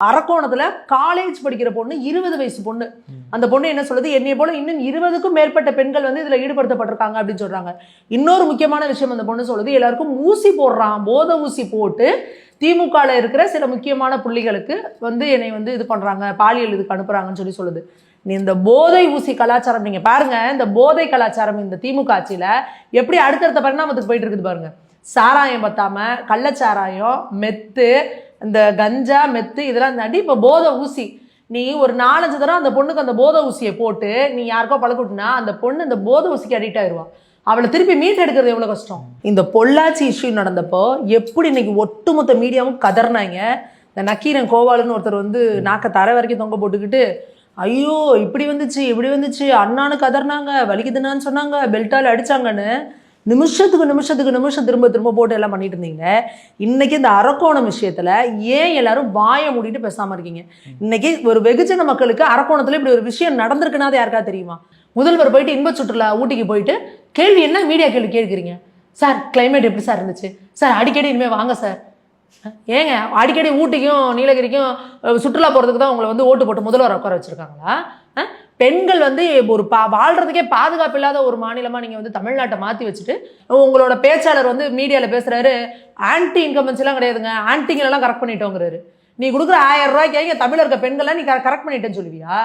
அரக்கோணத்துல college படிக்கிற பொண்ணு, 20 வயசு பொண்ணு. அந்த பொண்ணு என்ன சொல்லுது, என்னைய போல இன்னும் 20க்கும் மேற்பட்ட பெண்கள் வந்து இதுல ஈடுபடுத்தப்பட்டிருக்காங்க அப்படின்னு சொல்றாங்க. இன்னொரு முக்கியமான விஷயம் அந்த பொண்ணு சொல்லுது, எல்லாருக்கும் ஊசி போடுறான், போதை ஊசி போட்டு திமுகல இருக்கிற சில முக்கியமான புள்ளிகளுக்கு வந்து என்னை வந்து இது பண்றாங்க, பாலியல் இதுக்கு அனுப்புறாங்கன்னு சொல்லுது. நீ இந்த போதை ஊசி கலாச்சாரம் நீங்க பாருங்க, இந்த போதை கலாச்சாரம் இந்த திமுக ஆட்சியில எப்படி அடுத்தடுத்த பரிணாமத்துக்கு போயிட்டு இருக்குது பாருங்க. சாராயம் பத்தாம கள்ளச்சாராயம், மெத்து, இந்த கஞ்சா, மெத்து இதெல்லாம் தாண்டி இப்போ போதை ஊசி. நீ ஒரு 4-5 தடவை அந்த பொண்ணுக்கு அந்த போதை ஊசியை போட்டு நீ யாருக்கோ பழக்கிட்டுனா அந்த பொண்ணு இந்த போதை ஊசிக்கு அடிக்ட் ஆயிடுவான். அவளை திருப்பி மீட் எடுக்கிறது எவ்வளவு கஷ்டம். இந்த பொள்ளாச்சி இஷ்யூ நடந்தப்போ எப்படி இன்னைக்கு ஒட்டுமொத்த மீடியாவும் கதர்னாங்க. இந்த நக்கீரன் கோவாலுன்னு ஒருத்தர் வந்து நாக்க தர வரைக்கும் தொங்க போட்டுக்கிட்டு, ஐயோ இப்படி வந்துச்சு இப்படி வந்துச்சு, அண்ணானு கதர்னாங்க, வலிக்குதுன்னு சொன்னாங்க, பெல்ட்டால் அடிச்சாங்கன்னு நிமிஷம் திரும்ப போட்டு எல்லாம் பண்ணிட்டு இருந்தீங்க. இன்னைக்கு இந்த அரக்கோணம் விஷயத்துல ஏன் எல்லாரும் வாயை மூடிட்டு பேசாம இருக்கீங்க? இன்னைக்கு ஒரு வெகுஜன மக்களுக்கு அரக்கோணத்துல இப்படி ஒரு விஷயம் நடந்திருக்குன்னா யாருக்கா தெரியுமா? முதல்வர் போயிட்டு இன்ப சுற்றுலா ஊட்டிக்கு போயிட்டு கேள்வி என்ன மீடியா கேள்வி கேட்குறீங்க சார், கிளைமேட் எப்படி சார் இருந்துச்சு சார், அடிக்கடி இனிமே வாங்க சார். ஏங்க அடிக்கடி ஊட்டிக்கும் நீலகிரிக்கும் சுற்றுலா போறதுக்கு தான் உங்களை வந்து ஓட்டு போட்டு முதல்வர் உட்கார வச்சிருக்காங்களா? பெண்கள் வந்து ஒரு வாழ்றதுக்கே பாதுகாப்பு இல்லாத ஒரு மாநிலமா நீங்க வந்து தமிழ்நாட்டை மாத்தி வச்சுட்டு உங்களோட பேச்சாளர் வந்து மீடியால பேசுறாரு, ஆன்டி இன்கம்பன்ஸ் எல்லாம் கிடையாதுங்க, ஆன்டிங்களெல்லாம் கரெக்ட் பண்ணிட்டோங்கிறாரு. நீ கொடுக்குற 1000 ரூபாய்க்கு தமிழ் இருக்க பெண்கள்லாம் நீ கரெக்ட் பண்ணிட்டேன்னு சொல்லுவியா?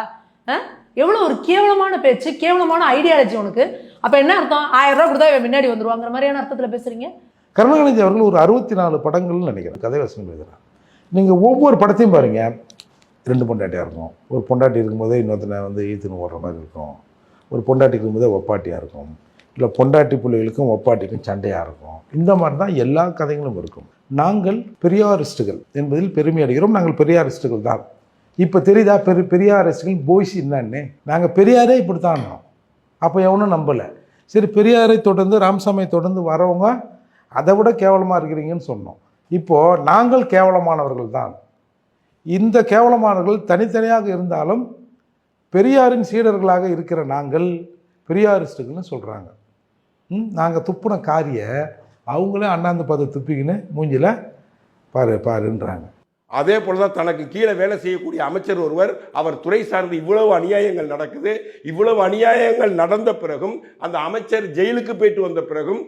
எவ்வளவு ஒரு கேவலமான பேச்சு, கேவலமான ஐடியாலஜி உனக்கு. அப்ப என்ன அர்த்தம்? 1000 ரூபாய் கொடுத்தா முன்னாடி வந்துருவாங்கிற மாதிரியான அர்த்தத்துல பேசுறீங்க. கருணாநிதி அவர்கள் ஒரு 64 படங்கள்னு நினைக்கிறேன் கதை வசனம் எழுதுறாங்க. நீங்க ஒவ்வொரு படத்தையும் பாருங்க, 2 பொண்டாட்டியாக இருக்கும். ஒரு பொண்டாட்டி இருக்கும்போதே இன்னொருத்தனை வந்து ஈத்துன்னு ஓடுற மாதிரி இருக்கும். ஒரு பொண்டாட்டி இருக்கும்போதே ஒப்பாட்டியாக இருக்கும். இல்லை பொண்டாட்டி பிள்ளைகளுக்கும் ஒப்பாட்டிக்கும் சண்டையாக இருக்கும். இந்த மாதிரி தான் எல்லா கதைகளும் இருக்கும். நாங்கள் பெரியாரிஸ்டுகள் என்பதில் பெருமை அடைகிறோம். நாங்கள் பெரியாரிஸ்டுகள் தான். இப்போ தெரியுதா பெரியாரிஸ்டுகள் போய்ஸ் என்னன்னு? நாங்கள் பெரியாரே இப்படி தான். அப்போ எவனும் நம்பலை. சரி, பெரியாரை தொடர்ந்து ராமசாமியை தொடர்ந்து வரவங்க அதை விட கேவலமாக இருக்கிறீங்கன்னு சொன்னோம். இப்போது நாங்கள் கேவலமானவர்கள் தான். இந்த கேவலமானவர்கள் தனித்தனியாக இருந்தாலும் பெரியாரின் சீடர்களாக இருக்கிற நாங்கள் பெரியாரிஸ்டுகள்னு சொல்கிறாங்க. நாங்கள் துப்புன காரிய அவங்களே அண்ணாந்து பார்த்து துப்பிக்கின்னு மூஞ்சில் பாருன்றாங்க. அதே போலதான் தனக்கு கீழே வேலை செய்யக்கூடிய அமைச்சர் ஒருவர், அவர் துறை சார்ந்து இவ்வளவு அநியாயங்கள் நடக்குது, இவ்வளவு அநியாயங்கள் நடந்த பிறகும் அந்த அமைச்சர் ஜெயிலுக்கு போயிட்டு வந்த பிறகும்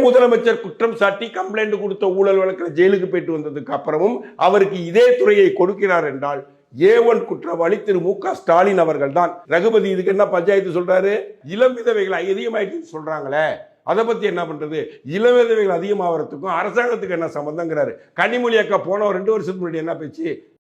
முதலமைச்சர் குற்றம் சாட்டி கம்ப்ளைண்ட் கொடுத்த ஊழல் வழக்கில் ஜெயிலுக்கு போயிட்டு வந்ததுக்கு அப்புறமும் அவருக்கு இதே துறையை கொடுக்கிறார் என்றால் A1 குற்றவாளி திரு மு.க. ஸ்டாலின் அவர்கள் தான். ரகுபதி இதுக்கு என்ன பஞ்சாயத்து சொல்றாரு? இளம் விதவைகள் அதிகமாயிட்டு சொல்றாங்களே, அதை பத்தி என்ன பண்றது? இளம் விதவைகள் அதிகமாகிறதுக்கும் அரசாங்கத்துக்கு என்ன சம்பந்தங்கிறாரு. கனிமொழி அக்கா போன 2 வருஷத்துக்கு முன்னாடி என்ன பேச்சு?